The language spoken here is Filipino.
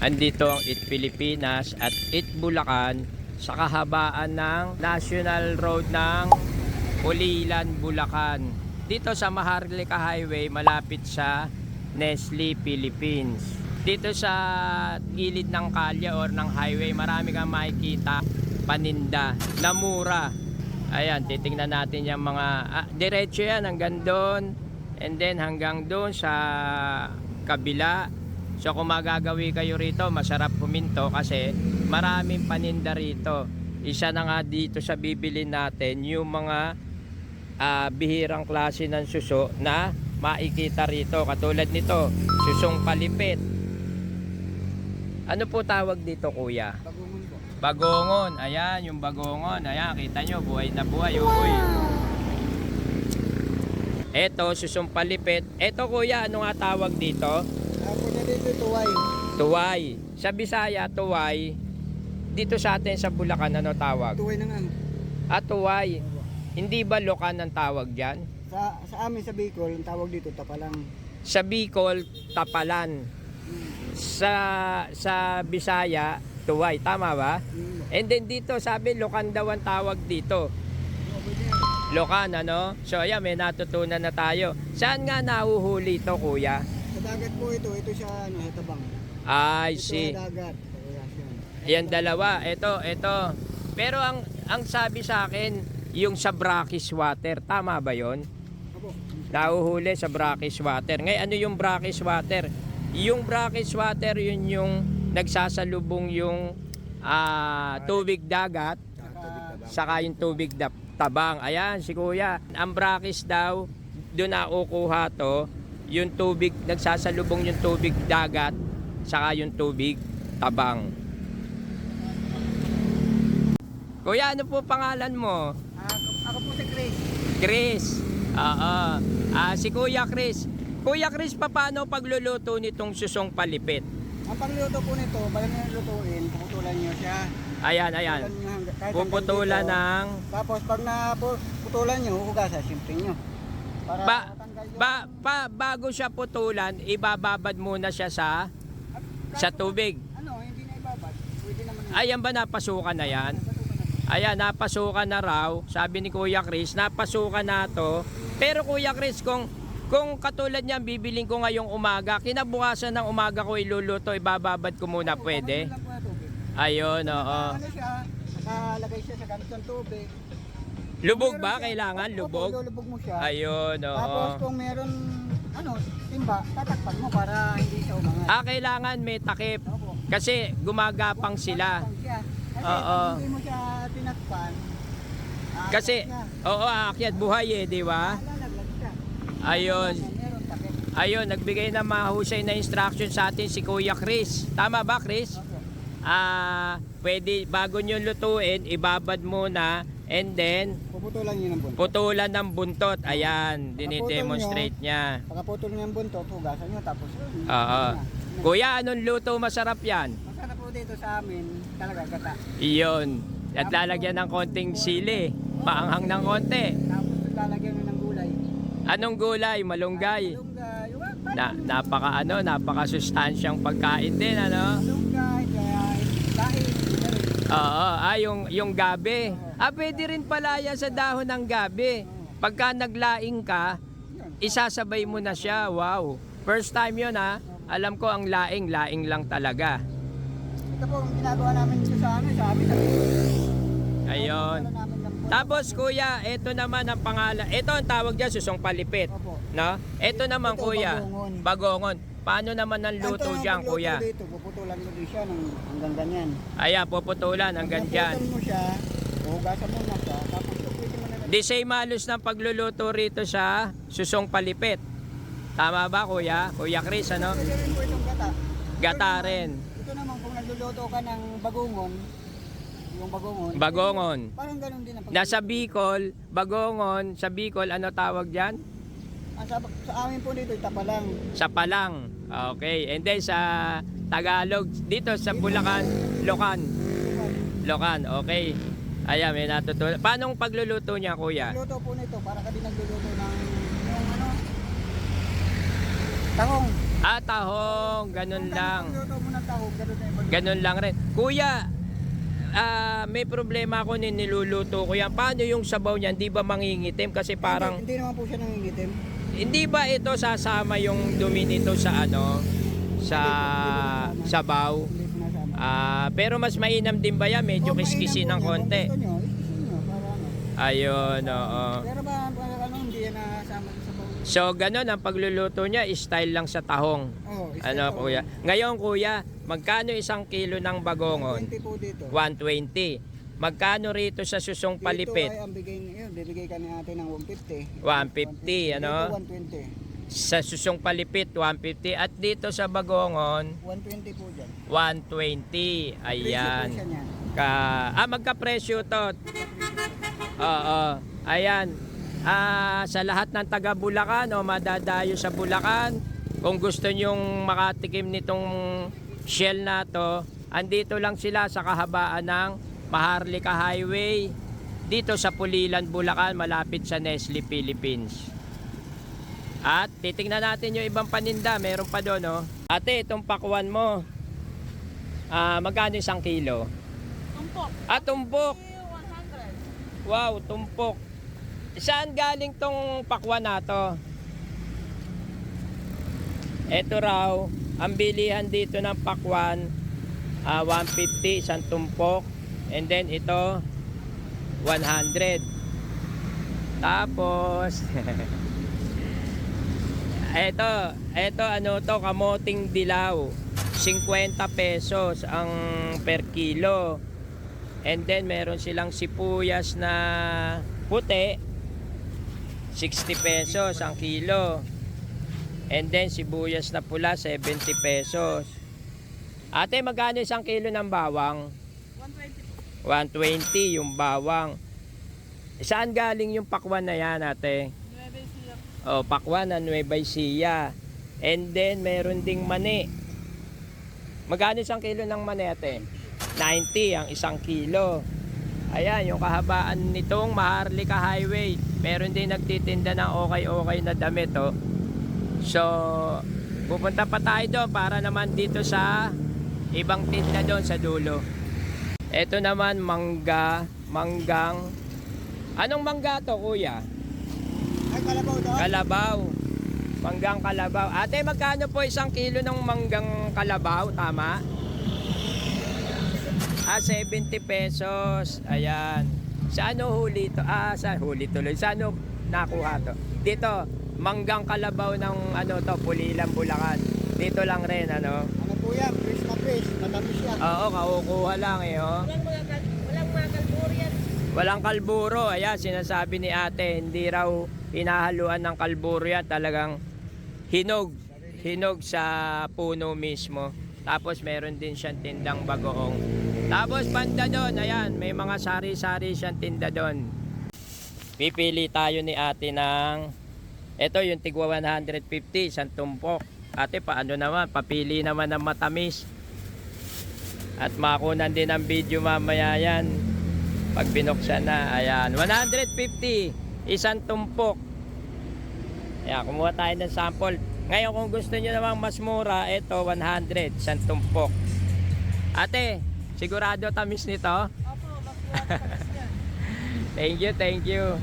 Andito ang Eat Pilipinas at Eat Bulacan sa kahabaan ng National Road ng Ulilan, Bulacan. Dito sa Maharlika Highway malapit sa Nestle Philippines. Dito sa gilid ng kalye or ng highway marami kang makikita paninda na mura. Ayan, titingnan natin yung mga diretso yan hanggang doon and then hanggang doon sa kabila. So kung magagawi kayo rito, masarap huminto kasi maraming paninda rito. Isa na nga dito sa bibili natin yung mga bihirang klase ng suso na makikita rito. Katulad nito, susong palipit. Ano po tawag dito, kuya? Bagungon po. Bagongon. Ayan, yung bagongon. Ayan, kita nyo, buhay na buhay. Uy. Eto, susong palipit. Eto, kuya, ano nga tawag dito? Ako na dito, tuway. Tuway. Sa Bisaya, tuway. Dito sa atin sa Bulacan, ano tawag? Tuway na nga. Tuway. Hindi ba lokan ang tawag dyan? Sa amin sa Bicol, ang tawag dito, tapalang. Sa Bicol, tapalan. Sa Bisaya, tuway. Tama ba? And then dito, sabi, lokan daw ang tawag dito. Lokan, ano? So, ayan, may natutunan na tayo. Saan nga nahuhuli ito, kuya? Sa dagat po ito sa Tabang. I Ito see. sa dagat. Yan dalawa. Ito. Pero ang sabi sa akin, yung sa brackish water. Tama ba yon? Opo. Nahuhuli sa brackish water. Ngayon, ano yung brackish water? Yung brackish water, yun yung nagsasalubong yung tubig dagat, saka yung tubig tabang. Ayan, si kuya. Ang brackish daw, doon nakukuha to, yung tubig, nagsasalubong yung tubig dagat, saka yung tubig tabang. Kuya, ano po pangalan mo? Ako po si Chris. Chris. Oo. Si Kuya Chris. Kuya Chris, paano pagluluto nitong susong palipit? Ang pagluto po nito, bago nyo lutuin, puputulan nyo siya. Ayan. Puputulan ng... Tapos pag naputulan nyo, hugasan, simple nyo. Para matanggal yung... Bago siya putulan, ibababad muna siya sa tubig. Hindi na ibabad. Pwede naman na. Ayan ba napasukan na yan? Ayan, napasukan na raw. Sabi ni Kuya Chris, napasukan na to. Pero Kuya Chris, kung katulad niyan, bibiling ko ngayong umaga, kinabukasan ng umaga ko iluluto, ibababad ko muna, pwede? Ayun, oo. Ano siya, nakalagay siya sa ganitong tubig. Lubog ba? Kailangan lubog? Lulubog mo siya. Ayun, oo. Tapos kung meron, timba, tatakpan mo para hindi siya umangat. Kailangan may takip. Opo. Kasi gumagapang sila. Tatakpan siya. Kasi Oo. kung hindi mo siya tinakpan, Kasi, aakyat buhay di ba? lalaglag siya. Ayun. Meron takip. Ayun, nagbigay na mahusay na instruction sa atin si Kuya Chris. Tama ba, Chris? Opo. Pwede, bago nyo lutuin, ibabad muna and then Puputulan niyo ng buntot. putulan ng buntot. Ayan, dinidemonstrate niya. Pagkaputol niyo ng buntot, hugasan niyo tapos yun. Oo. Kuya, anong luto masarap yan? Masarap po dito sa amin, talaga gata. Iyon. At lalagyan ng konting sili. Paanghang ng konti. Tapos lalagyan niyo ng gulay. Anong gulay? Malunggay. Malunggay, Napaka sustansyang pagkain din, ano? malunggay, dahil, Oo, yung gabi. Pwede rin pala yan sa dahon ng gabi. Pagka naglaing ka, isasabay mo na siya. Wow. First time yun, ha? Alam ko ang laing lang talaga. ito po ang ginagawa namin dito sa amin, sa amin. Ayun. Tapos kuya, ito naman ang pangalan. Ito ang tawag dyan, susong palipit. Opo. No? Ito naman Ito, kuya, bagongon. bagongon. Paano naman ang luto dyan kuya? Dito, puputulan mo din siya hanggang ganyan. Ayan, puputulan hanggang dyan. Puputulan mo siya, hugasan mo na siya, tapos pwede mo na Di same halos ng pagluluto rito sa susong palipit. Tama ba kuya? Kuya Chris, ano? Pwede rin po itong gata. Gata rin. Ito naman kung nagluluto ka ng bagongon, yung bagongon. Bagongon. Parang ganun din ang Nasa Bicol, bagongon, sa Bicol, ano tawag dyan? sa amin po dito, tapalang. Sa Palang. Okay. And then sa Tagalog, dito sa Bulacan, Locan. Okay. Ayan, may natutunan. Paano pagluluto niya, kuya? Luto po nito, para ka din nagluluto ng yung tahong. Tahong, ganun lang. Pagluto mo ng tahong, ganun na yung Ganun lang rin. Kuya, may problema ako niluluto ko yan. Paano yung sabaw niyan? Di ba mangingitim? Kasi parang, Hindi naman po siya nangingitim. hindi ba ito sasama yung dumi nito sa ano? Sa sabaw? Hindi po nasama. Pero mas mainam din ba yan? Medyo kiskisin ng konti. Kung gusto nyo, iskisin nyo. Para ano. Ayun, oo. Pero ba, ano, hindi yan nasama sa bawang. So, ganun ang pagluluto niya, style lang sa tahong. Oh, Ano, kuya? Ngayon, kuya, magkano isang kilo ng bagongon? 20 po dito. 120. Magkano rito sa susong palipit? Dito ay ang bibigay ka ni ate ng 150. 150, ano? Dito 120. Sa susong palipit, 150. At dito sa bagongon, 120 po dyan. 120. Ayan. Presyo po siya niyan. Magka-presyo to. Oo. Ayan. Sa lahat ng taga Bulacan o madadayo sa Bulacan, kung gusto nyong makatikim nitong shell na to, andito lang sila sa kahabaan ng Maharlika Highway dito sa Pulilan, Bulacan, malapit sa Nestle Philippines. At titingnan natin yung ibang paninda, meron pa doon, no? Ate, itong pakwan mo, magkano isang kilo? Tumpok. Tumpok. 100. Wow, tumpok. Saan galing tong pakwan na to? Ito raw, ang bilihan dito ng pakwan, 150 isang tumpok. And then ito, 100. Tapos, ito ano to, kamoting dilaw. 50 pesos ang per kilo. And then meron silang sibuyas na puti, 60 pesos ang kilo. And then sibuyas na pula, 70 pesos. Ate, magkano isang kilo ng bawang? 120 yung bawang. Saan galing yung pakwan na yan, ate? Nueva Ecija. Pakwan na Nueva Ecija. And then meron ding mani. Magkano isang kilo ng mani, ate? 90 ang isang kilo. Ayan, yung kahabaan nitong Maharlika Highway. Meron din nagtitinda ng okay na damit, oh. So, pupunta pa tayo doon para naman dito sa ibang tinda doon sa dulo. Ito naman, manggang. Anong mangga to, kuya? Ay, kalabaw daw. Kalabaw. Manggang kalabaw. Ate, magkano po isang kilo ng manggang kalabaw? Tama? 70 pesos. Ayan. Sa ano huli to? Sa huli tuloy. Sa ano nakuha to? Dito, manggang kalabaw ng ano to, Pulilan, Bulacan. Dito lang rin, ano? Ano po yan? Fresh na fresh. Matamis yan. Oo, kakukuha lang eh, oh. Walang mga kalburo yan. Walang kalburo. Ayan, sinasabi ni ate, hindi raw hinahaluan ng kalburo yan. Talagang hinog. Hinog sa puno mismo. Tapos meron din siyang tindang bagoong. Tapos banda doon, ayan, may mga sari-sari siyang tinda doon. Pipili tayo ni ate ng, ito yung tigwa 150, isang tumpok. Ate, paano naman? Papili naman ng matamis. At makunan din ang video mamaya yan. Pag binuksan na, ayan, 150, isang tumpok. Ayan, kumuha tayo ng sample. Ngayon, kung gusto nyo namang mas mura, ito 100, isang tumpok. Ate, sigurado tamis nito? Opo, makuha ka yan. Thank you, thank you.